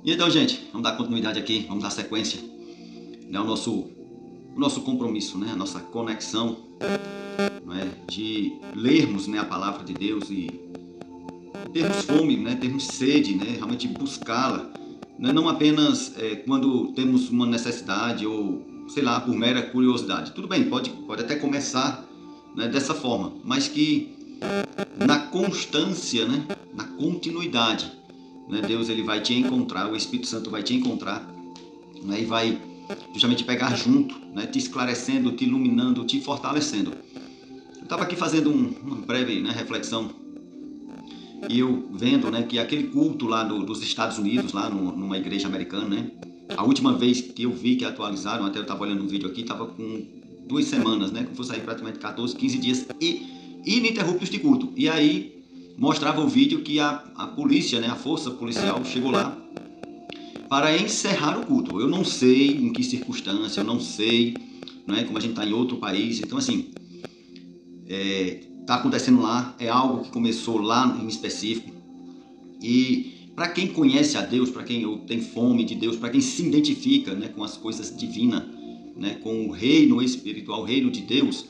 E então, gente, vamos dar continuidade aqui, vamos dar sequência, né, ao nosso compromisso, né, a nossa conexão, né, de lermos, né, a palavra de Deus e termos fome, né, termos sede, né, realmente buscá-la, né, não apenas quando temos uma necessidade ou, sei lá, por mera curiosidade. Tudo bem, pode até começar, né, dessa forma, mas que na constância, né, na continuidade, né, Deus ele vai te encontrar, o Espírito Santo vai te encontrar, né, e vai justamente pegar junto, né, te esclarecendo, te iluminando, te fortalecendo. Eu estava aqui fazendo uma breve, né, reflexão e eu vendo, né, que aquele culto lá dos Estados Unidos, lá numa igreja americana, né, a última vez que eu vi que atualizaram, até eu estava olhando um vídeo aqui, estava com 2 semanas, né, que fosse aí praticamente 14, 15 dias e ininterruptos de culto. E aí mostrava o vídeo que a polícia, né, a força policial chegou lá para encerrar o culto. Eu não sei em que circunstância, eu não sei, né, como a gente está em outro país. Então, assim, está acontecendo lá, é algo que começou lá em específico. E para quem conhece a Deus, para quem tem fome de Deus, para quem se identifica, né, com as coisas divinas, né, com o reino espiritual, o reino de Deus,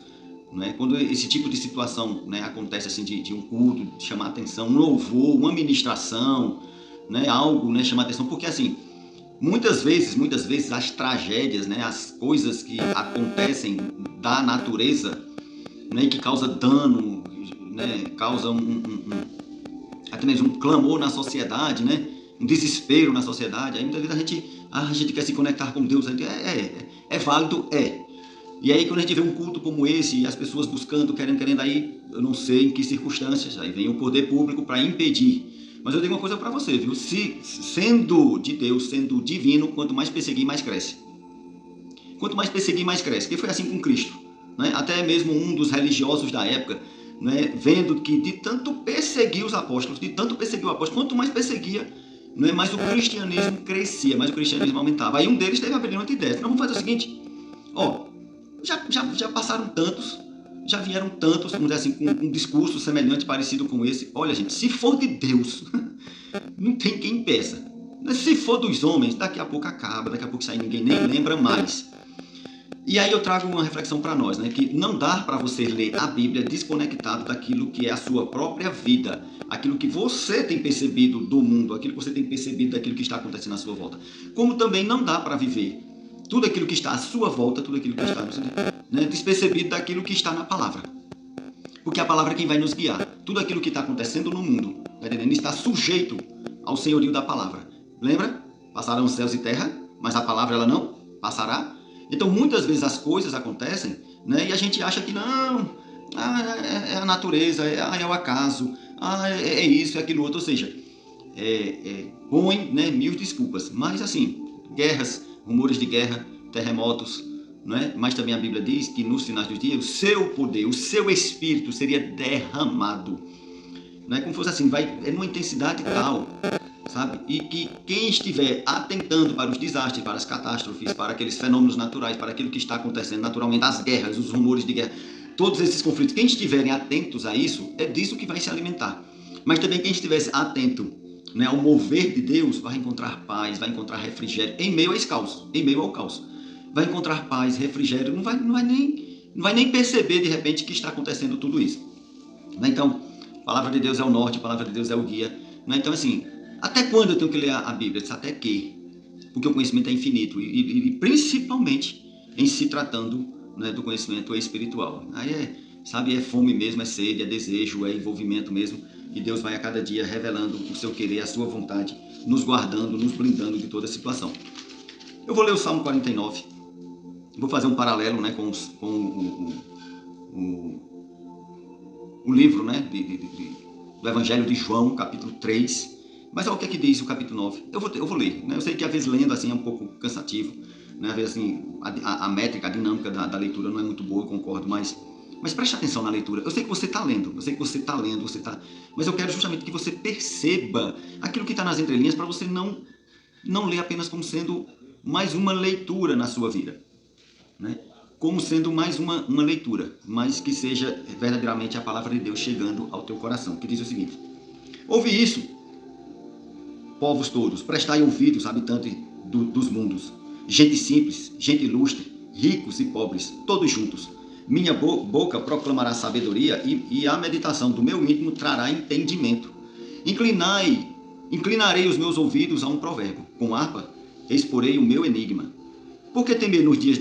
né, quando esse tipo de situação, né, acontece assim de um culto, de chamar atenção, um louvor, uma ministração, né, algo, né, chamar atenção, porque assim, muitas vezes as tragédias, né, as coisas que acontecem da natureza, né, que causa dano, né, causa até mesmo um clamor na sociedade, né, um desespero na sociedade. Aí muitas vezes a gente quer se conectar com Deus, a gente, é válido, é. E aí quando a gente vê um culto como esse, e as pessoas buscando, querendo, aí eu não sei em que circunstâncias, aí vem o poder público para impedir. Mas eu digo uma coisa para você, viu? Se sendo de Deus, sendo divino, quanto mais perseguir, mais cresce. Quanto mais perseguir, mais cresce. Que foi assim com Cristo, né? Até mesmo um dos religiosos da época, né, vendo que de tanto perseguir os apóstolos, de tanto perseguir o apóstolo, quanto mais perseguia, né, mais o cristianismo crescia, mais o cristianismo aumentava. Aí um deles teve a brilhante ideia: não, vamos fazer o seguinte, ó, já passaram tantos, já vieram tantos, vamos dizer assim, com um discurso semelhante, parecido com esse. Olha, gente, se for de Deus, não tem quem impeça. Se for dos homens, daqui a pouco acaba, daqui a pouco isso aí ninguém nem lembra mais. E aí eu trago uma reflexão para nós, né, que não dá para você ler a Bíblia desconectado daquilo que é a sua própria vida, aquilo que você tem percebido do mundo, aquilo que você tem percebido daquilo que está acontecendo à sua volta. Como também não dá para viver tudo aquilo que está à sua volta, tudo aquilo que está, né, despercebido daquilo que está na palavra. Porque a palavra é quem vai nos guiar. Tudo aquilo que está acontecendo no mundo, tá entendendo? Está sujeito ao senhorio da palavra. Lembra? Passarão os céus e terra, mas a palavra ela não passará. Então muitas vezes as coisas acontecem, né, e a gente acha que não, é a natureza, é o acaso, é isso, é aquilo outro. Ou seja, põe, né, mil desculpas. Mas assim, guerras, rumores de guerra, terremotos, né? Mas também a Bíblia diz que nos finais dos dias o seu poder, o seu espírito seria derramado, né? Como fosse assim, vai numa intensidade tal, sabe? E que quem estiver atentando para os desastres, para as catástrofes, para aqueles fenômenos naturais, para aquilo que está acontecendo naturalmente, as guerras, os rumores de guerra, todos esses conflitos, quem estiverem atentos a isso, é disso que vai se alimentar. Mas também quem estivesse atento, né, ao mover de Deus, vai encontrar paz, vai encontrar refrigério em meio a esse caos, em meio ao caos. Vai encontrar paz, refrigério, não vai nem perceber de repente que está acontecendo tudo isso. Então, a palavra de Deus é o norte, a palavra de Deus é o guia. Então, assim, até quando eu tenho que ler a Bíblia? Até que? Porque o conhecimento é infinito e principalmente em se tratando, né, do conhecimento espiritual. Aí sabe, é fome mesmo, é sede, é desejo, é envolvimento mesmo. E Deus vai a cada dia revelando o seu querer, a sua vontade, nos guardando, nos blindando de toda situação. Eu vou ler o Salmo 49. Vou fazer um paralelo, né, com o livro, né, do Evangelho de João, capítulo 3. Mas olha o que é que diz o capítulo 9. Eu vou ler. Né? Eu sei que às vezes lendo assim é um pouco cansativo. Né? Às vezes assim, a métrica, a dinâmica da leitura não é muito boa, eu concordo, mas preste atenção na leitura. Eu sei que você está lendo, mas eu quero justamente que você perceba aquilo que está nas entrelinhas para você não ler apenas como sendo mais uma leitura na sua vida, né? Como sendo mais uma leitura, mas que seja verdadeiramente a palavra de Deus chegando ao teu coração, que diz o seguinte: ouve isso, povos todos, prestai ouvidos, habitantes dos mundos, gente simples, gente ilustre, ricos e pobres, todos juntos. Minha boca proclamará sabedoria e a meditação do meu íntimo trará entendimento. Inclinarei os meus ouvidos a um provérbio. Com harpa exporei o meu enigma. Por que temer nos dias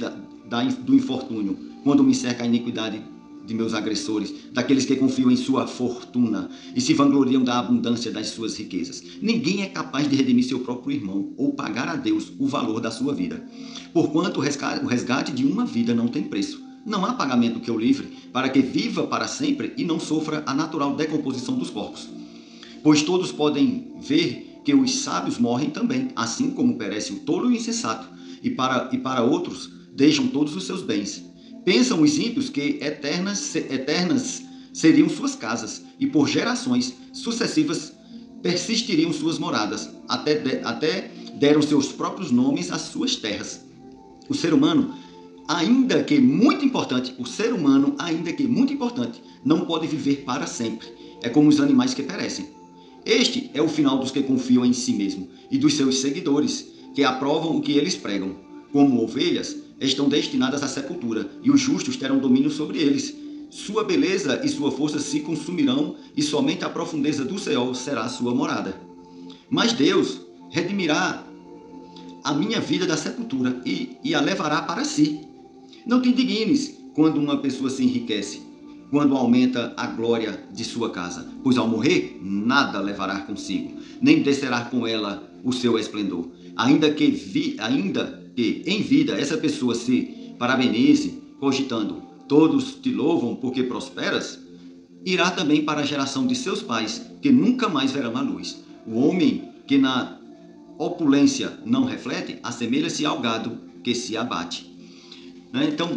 do infortúnio, quando me cerca a iniquidade de meus agressores, daqueles que confiam em sua fortuna e se vangloriam da abundância das suas riquezas? Ninguém é capaz de redimir seu próprio irmão ou pagar a Deus o valor da sua vida. Porquanto o resgate de uma vida não tem preço. Não há pagamento que o livre, para que viva para sempre e não sofra a natural decomposição dos corpos. Pois todos podem ver que os sábios morrem também, assim como perece o tolo e o insensato, e para outros deixam todos os seus bens. Pensam os ímpios que eternas seriam suas casas, e por gerações sucessivas persistiriam suas moradas, até deram seus próprios nomes às suas terras. O ser humano, ainda que muito importante, não pode viver para sempre. É como os animais que perecem. Este é o final dos que confiam em si mesmo e dos seus seguidores, que aprovam o que eles pregam. Como ovelhas, estão destinadas à sepultura, e os justos terão domínio sobre eles. Sua beleza e sua força se consumirão, e somente a profundeza do Seol será sua morada. Mas Deus redimirá a minha vida da sepultura e a levará para si. Não te indignes quando uma pessoa se enriquece, quando aumenta a glória de sua casa, pois ao morrer nada levará consigo, nem descerá com ela o seu esplendor. Ainda que em vida essa pessoa se parabenize, cogitando: todos te louvam porque prosperas, irá também para a geração de seus pais, que nunca mais verão a luz. O homem que na opulência não reflete, assemelha-se ao gado que se abate. Então,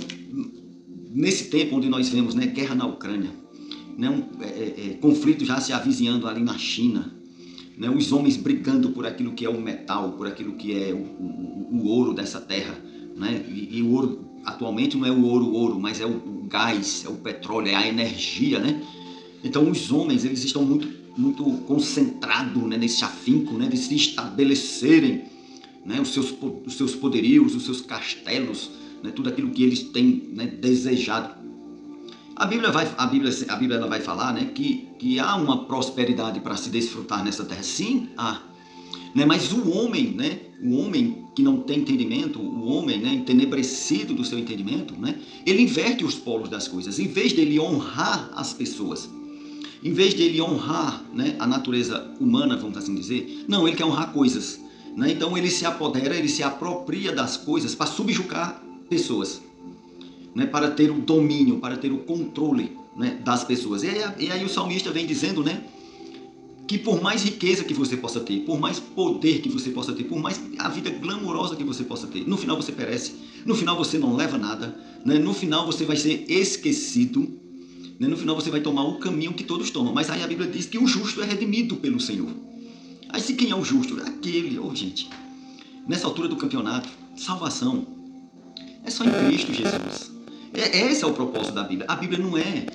nesse tempo onde nós vemos, guerra na Ucrânia, conflito já se avizinhando ali na China, os homens brigando por aquilo que é o metal, por aquilo que é o ouro dessa terra, e o ouro atualmente não é o ouro, mas é o gás, é o petróleo, é a energia, Então os homens, eles estão muito concentrados, nesse afinco, de se estabelecerem, os seus poderios, os seus castelos, tudo aquilo que eles têm desejado. A Bíblia ela vai falar que há uma prosperidade para se desfrutar nessa terra. Sim, há. Mas o homem que não tem entendimento, o homem entenebrecido do seu entendimento, ele inverte os polos das coisas. Em vez dele honrar as pessoas, em vez dele honrar a natureza humana, vamos assim dizer, não, ele quer honrar coisas. Então ele se apodera, ele se apropria das coisas para subjugar pessoas, para ter o domínio, para ter o controle das pessoas. E aí o salmista vem dizendo que por mais riqueza que você possa ter, por mais poder que você possa ter, por mais a vida glamourosa que você possa ter, no final você perece, no final você não leva nada, no final você vai ser esquecido, no final você vai tomar o caminho que todos tomam. Mas aí a Bíblia diz que o justo é redimido pelo Senhor. Aí se quem é o justo? Aquele, gente, nessa altura do campeonato, salvação é só em Cristo Jesus. Esse é o propósito da Bíblia. A Bíblia não é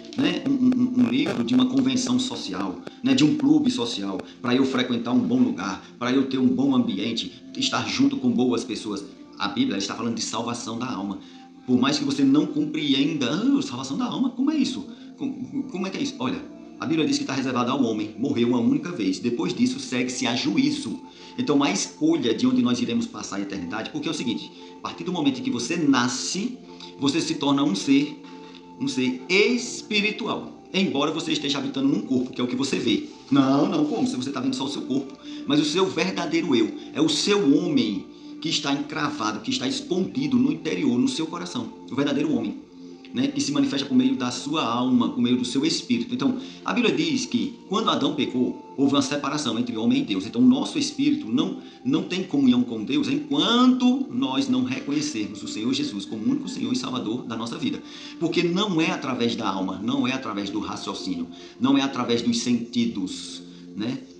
um livro de uma convenção social, de um clube social, para eu frequentar um bom lugar, para eu ter um bom ambiente, estar junto com boas pessoas. A Bíblia está falando de salvação da alma. Por mais que você não compreenda, salvação da alma, como é isso? Como é que é isso? Olha, a Bíblia diz que está reservada ao homem, morreu uma única vez. Depois disso, segue-se a juízo. Então, a escolha de onde nós iremos passar a eternidade, porque é o seguinte: a partir do momento em que você nasce, você se torna um ser espiritual. Embora você esteja habitando num corpo, que é o que você vê. Não, como? Se você está vendo só o seu corpo. Mas o seu verdadeiro eu, é o seu homem que está encravado, que está escondido no interior, no seu coração. O verdadeiro homem, que se manifesta por meio da sua alma, por meio do seu espírito. Então, a Bíblia diz que quando Adão pecou, houve uma separação entre homem e Deus. Então, o nosso espírito não tem comunhão com Deus enquanto nós não reconhecermos o Senhor Jesus como o único Senhor e Salvador da nossa vida. Porque não é através da alma, não é através do raciocínio, não é através dos sentidos,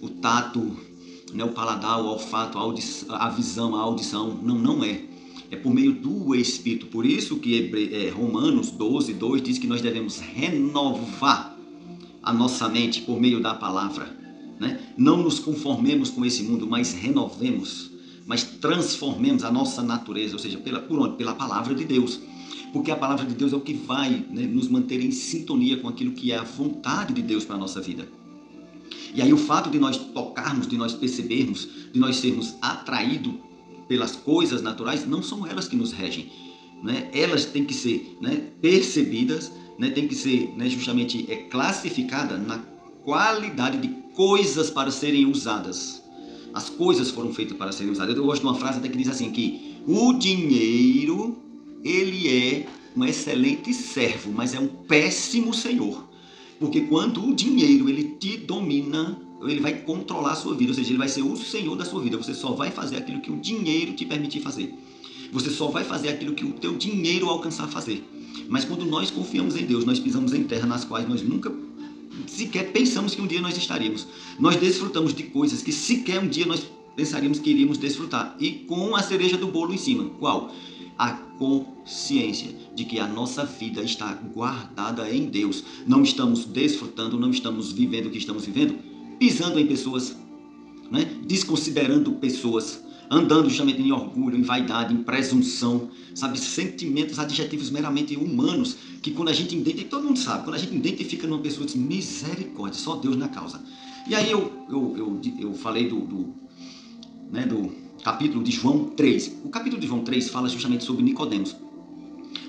o tato, o paladar, o olfato, a visão, a audição, não é. É por meio do Espírito. Por isso que Romanos 12:2 diz que nós devemos renovar a nossa mente por meio da palavra. né? Não nos conformemos com esse mundo, mas renovemos, mas transformemos a nossa natureza, ou seja, por onde? Pela palavra de Deus. Porque a palavra de Deus é o que vai, né, nos manter em sintonia com aquilo que é a vontade de Deus para a nossa vida. E aí o fato de nós tocarmos, de nós percebermos, de nós sermos atraídos pelas coisas naturais, não são elas que nos regem, né? Elas têm que ser, né, percebidas, né, têm que ser, né, justamente classificadas na qualidade de coisas para serem usadas. As coisas foram feitas para serem usadas. Eu gosto de uma frase até que diz assim, que o dinheiro, ele é um excelente servo, mas é um péssimo senhor. Porque quando o dinheiro ele te domina, ele vai controlar a sua vida, ou seja, ele vai ser o senhor da sua vida. Você só vai fazer aquilo que o dinheiro te permitir fazer. Você só vai fazer aquilo que o teu dinheiro alcançar a fazer. Mas quando nós confiamos em Deus, nós pisamos em terra nas quais nós nunca sequer pensamos que um dia nós estaríamos. Nós desfrutamos de coisas que sequer um dia nós pensaríamos que iríamos desfrutar. E com a cereja do bolo em cima. Qual? A consciência de que a nossa vida está guardada em Deus. Não estamos desfrutando, não estamos vivendo o que estamos vivendo, pisando em pessoas, né? Desconsiderando pessoas, andando justamente em orgulho, em vaidade, em presunção, sabe? Sentimentos, adjetivos meramente humanos, que quando a gente identifica, todo mundo sabe, quando a gente identifica numa pessoa, diz, misericórdia, só Deus na causa. E aí eu falei do capítulo de João 3. O capítulo de João 3 fala justamente sobre Nicodemos,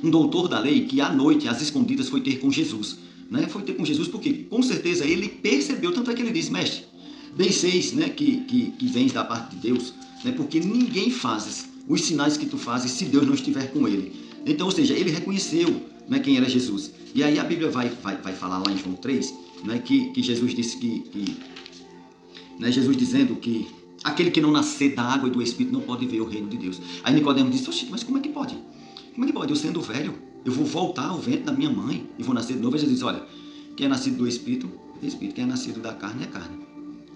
um doutor da lei que à noite, às escondidas, foi ter com Jesus. Né? Foi ter com Jesus porque, com certeza, ele percebeu, tanto é que ele disse, mestre, bem seis, né, que vens da parte de Deus, né, porque ninguém faz os sinais que tu fazes se Deus não estiver com ele. Então, ou seja, ele reconheceu, né, quem era Jesus. E aí a Bíblia vai falar lá em João 3, né, que Jesus disse né, Jesus dizendo que aquele que não nascer da água e do Espírito não pode ver o reino de Deus. Aí Nicodemos disse, oxe, mas como é que pode? Como é que pode? Eu sendo velho, eu vou voltar ao ventre da minha mãe e vou nascer de novo. Aí Jesus disse, olha, quem é nascido do Espírito, é Espírito. Quem é nascido da carne, é carne.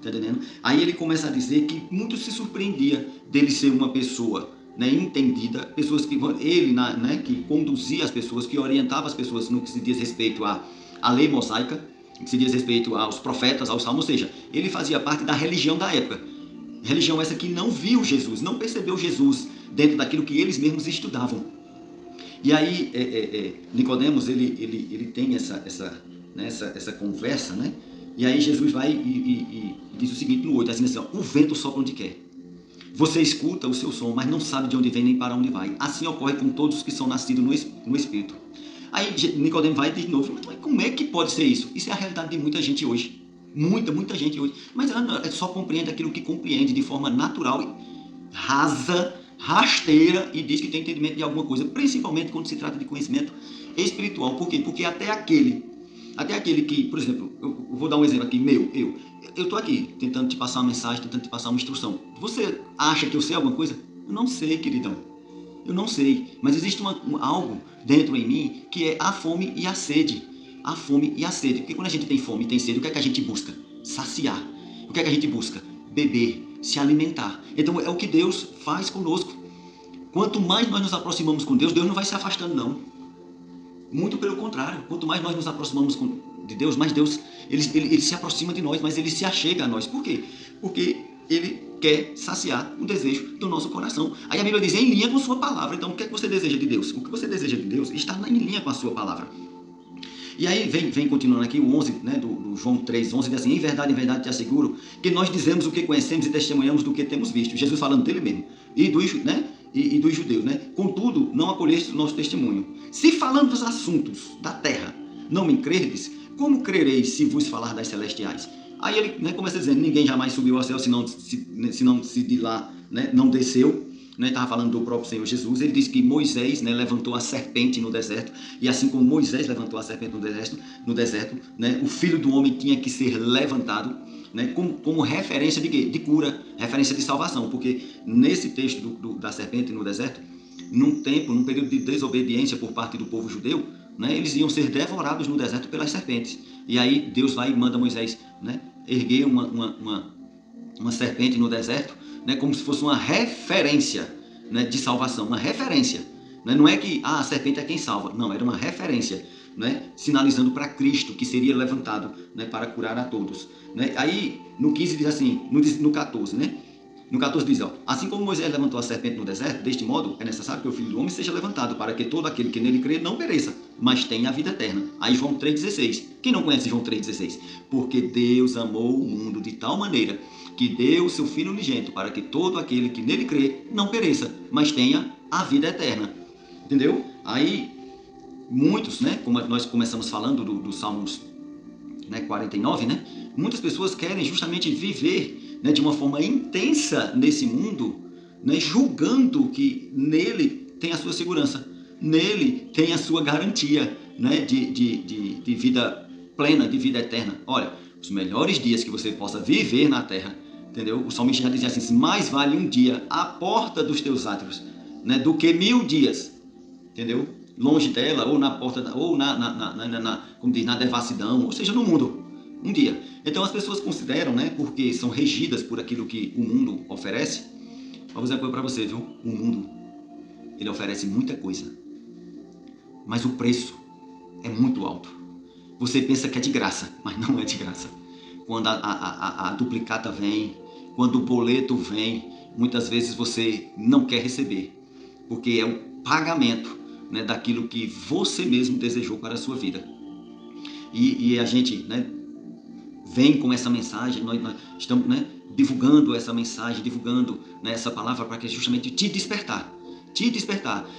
Tá entendendo? Aí ele começa a dizer que muito se surpreendia dele ser uma pessoa, né, entendida, pessoas que ele, né, que conduzia as pessoas, que orientava as pessoas no que se diz respeito à lei mosaica, que se diz respeito aos profetas, aos salmos, ou seja, ele fazia parte da religião da época. Religião essa que não viu Jesus, não percebeu Jesus dentro daquilo que eles mesmos estudavam. E aí Nicodemos ele tem essa conversa, né? E aí Jesus vai e diz o seguinte no 8, assim, ó, o vento sopra onde quer. Você escuta o seu som, mas não sabe de onde vem nem para onde vai. Assim ocorre com todos os que são nascidos no Espírito. Aí Nicodemos vai de novo, mas como é que pode ser isso? Isso é a realidade de muita gente hoje. Muita gente hoje. Mas ela só compreende aquilo que compreende de forma natural, rasa, rasteira, e diz que tem entendimento de alguma coisa, principalmente quando se trata de conhecimento espiritual. Por quê? Porque até aquele que, por exemplo, eu vou dar um exemplo aqui, eu estou aqui tentando te passar uma mensagem, tentando te passar uma instrução. Você acha que eu sei alguma coisa? Eu não sei, queridão. Eu não sei, mas existe algo dentro em mim que é a fome e a sede. A fome e a sede. Porque quando a gente tem fome e tem sede, o que é que a gente busca? Saciar. O que é que a gente busca? Beber, se alimentar. Então é o que Deus faz conosco. Quanto mais nós nos aproximamos com Deus, Deus não vai se afastando, não. Muito pelo contrário. Quanto mais nós nos aproximamos de Deus, mais Deus ele se aproxima de nós, mas ele se achega a nós. Por quê? Porque ele quer saciar o desejo do nosso coração. Aí a Bíblia diz, em linha com a sua palavra. Então o que é que você deseja de Deus? O que você deseja de Deus está em linha com a sua palavra. E aí vem continuando aqui o 11, né, do João 3, 11, diz assim, em verdade te asseguro que nós dizemos o que conhecemos e testemunhamos do que temos visto. Jesus falando dele mesmo. E dos judeus, né? Contudo, não acolheste o nosso testemunho. Se falando dos assuntos da terra, não me crerdes, como crereis se vos falar das celestiais? Aí ele, né, começa dizendo, ninguém jamais subiu ao céu, senão se de lá, né, não desceu. Estava falando do próprio Senhor Jesus. Ele diz que Moisés, né, levantou a serpente no deserto, e assim como Moisés levantou a serpente no deserto, né, o Filho do Homem tinha que ser levantado, né, como referência de quê? De cura, referência de salvação, porque nesse texto da serpente no deserto, num período de desobediência por parte do povo judeu, né, eles iam ser devorados no deserto pelas serpentes. E aí Deus vai e manda Moisés, né, erguer uma serpente no deserto, né, como se fosse uma referência, né, de salvação, uma referência. Né? Não é que a serpente é quem salva, não, era uma referência né, sinalizando para Cristo, que seria levantado, né, para curar a todos. Né? Aí no 15 diz assim, no 14, né? No 14 diz, ó, assim como Moisés levantou a serpente no deserto, deste modo é necessário que o Filho do Homem seja levantado, para que todo aquele que nele crê não pereça, mas tenha a vida eterna. Aí João 3,16. Quem não conhece João 3,16? Porque Deus amou o mundo de tal maneira que deu o seu Filho unigênito, para que todo aquele que nele crê não pereça, mas tenha a vida eterna. Entendeu? Aí muitos, né, como nós começamos falando do Salmos, né, 49, né, muitas pessoas querem justamente viver, né, de uma forma intensa nesse mundo, né, julgando que nele tem a sua segurança, nele tem a sua garantia, né, de vida plena, de vida eterna. Olha, os melhores dias que você possa viver na terra, entendeu? O salmista já dizia assim, mais vale um dia à porta dos teus átrios, né, do que 1000 dias, entendeu? Longe dela, ou na porta, ou como diz, na devassidão, ou seja, no mundo, um dia. Então as pessoas consideram, né, porque são regidas por aquilo que o mundo oferece. Vou dizer uma coisa para você, viu? O mundo, ele oferece muita coisa, mas o preço é muito alto. Você pensa que é de graça, mas não é de graça. Quando a duplicata vem, quando o boleto vem, muitas vezes você não quer receber, porque é o pagamento, né, daquilo que você mesmo desejou para a sua vida. E a gente, né, vem com essa mensagem, nós estamos, né, divulgando essa mensagem, divulgando, né, essa palavra para que justamente te despertar,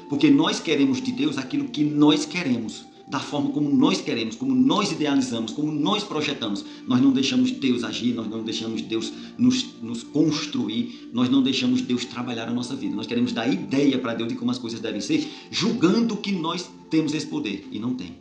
porque nós queremos de Deus aquilo que nós queremos, da forma como nós queremos, como nós idealizamos, como nós projetamos. Nós não deixamos Deus agir, nós não deixamos Deus nos construir, nós não deixamos Deus trabalhar a nossa vida. Nós queremos dar ideia para Deus de como as coisas devem ser, julgando que nós temos esse poder, e não tem.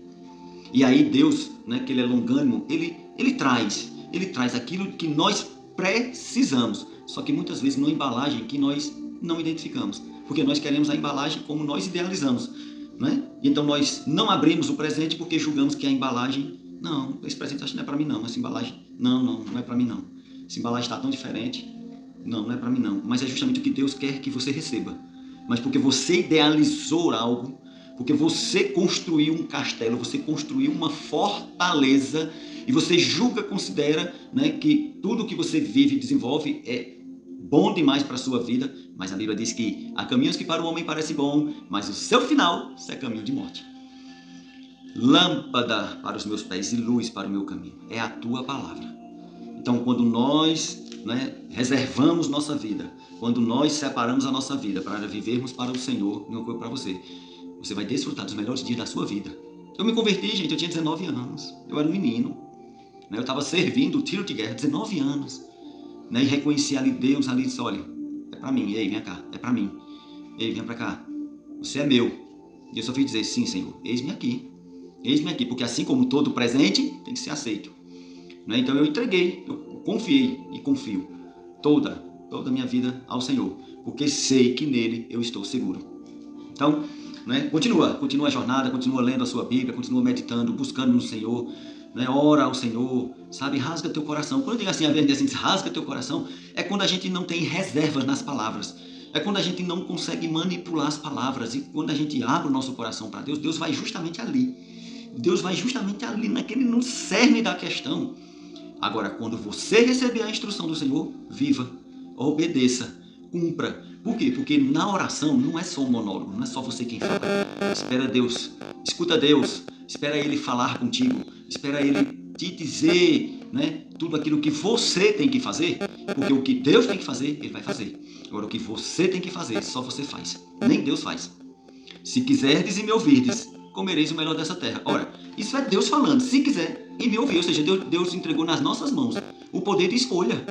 E aí Deus, né, que ele é longânimo, ele traz aquilo que nós precisamos, só que muitas vezes numa embalagem que nós não identificamos, porque nós queremos a embalagem como nós idealizamos, né? Então nós não abrimos o presente porque julgamos que a embalagem, não, esse presente acho que não é para mim não, essa embalagem, não é para mim não, essa embalagem está tão diferente, não é para mim não, mas é justamente o que Deus quer que você receba, mas porque você idealizou algo, porque você construiu um castelo, você construiu uma fortaleza e você julga, considera, né, que tudo que você vive e desenvolve é bom demais para a sua vida, mas a Bíblia diz que há caminhos que para o homem parecem bom, mas o seu final é caminho de morte. Lâmpada para os meus pés e luz para o meu caminho é a tua palavra. Então, quando nós, né, reservamos nossa vida, quando nós separamos a nossa vida para vivermos para o Senhor, não foi para você, você vai desfrutar dos melhores dias da sua vida. Eu me converti, gente, eu tinha 19 anos, eu era um menino, né, eu estava servindo o tiro de guerra, 19 anos, né, e reconheci ali Deus, ali disse, olha, é para mim, ei, vem cá, é para mim, ei, vem para cá, você é meu. E eu só fiz dizer, sim, Senhor, eis-me aqui, porque assim como todo presente tem que ser aceito. Né? Então eu entreguei, eu confiei e confio toda a minha vida ao Senhor, porque sei que nele eu estou seguro. Então, né, continua a jornada, continua lendo a sua Bíblia, continua meditando, buscando no Senhor, né, ora ao Senhor, sabe, rasga teu coração. Quando eu digo assim, a verdade assim, rasga teu coração, é quando a gente não tem reservas nas palavras, é quando a gente não consegue manipular as palavras, e quando a gente abre o nosso coração para Deus, Deus vai justamente ali, no cerne da questão. Agora, quando você receber a instrução do Senhor, viva, obedeça, cumpra. Por quê? Porque na oração não é só um monólogo, não é só você quem fala. Espera Deus, escuta Deus, espera Ele falar contigo, espera Ele te dizer, né, tudo aquilo que você tem que fazer, porque o que Deus tem que fazer, Ele vai fazer. Agora, o que você tem que fazer, só você faz, nem Deus faz. Se quiserdes e me ouvirdes, comereis o melhor dessa terra. Ora, isso é Deus falando, se quiser e me ouvir, ou seja, Deus entregou nas nossas mãos o poder de escolha.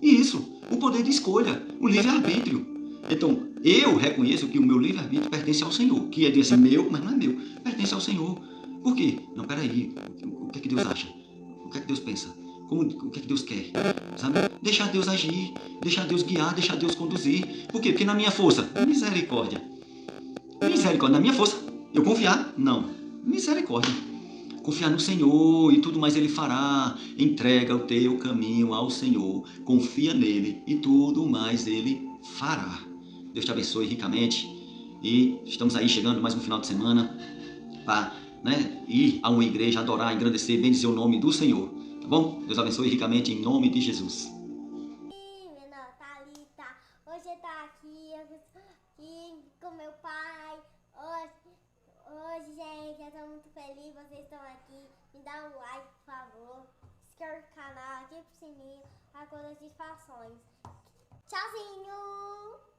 Isso, o poder de escolha, o livre-arbítrio. Então, eu reconheço que o meu livre-arbítrio pertence ao Senhor, que é dizer assim, meu, mas não é meu, pertence ao Senhor. Por quê? Não, peraí, o que é que Deus acha? O que é que Deus pensa? O que é que Deus quer? Sabe? Deixar Deus agir, deixar Deus guiar, deixar Deus conduzir. Por quê? Porque na minha força, misericórdia, na minha força, eu confiar? Não, misericórdia. Confiar no Senhor e tudo mais Ele fará. Entrega o teu caminho ao Senhor, confia nele e tudo mais Ele fará. Deus te abençoe ricamente e estamos aí chegando mais um final de semana para né, ir a uma igreja, adorar, engrandecer, bendizer o nome do Senhor. Tá bom? Deus abençoe ricamente em nome de Jesus. Menina Thalita, hoje tá aqui com meu pai. Hoje, gente, eu tô muito feliz, vocês estão aqui. Me dá um like, por favor. Se inscreve no canal, ativa o sininho, as notificações. Tchauzinho!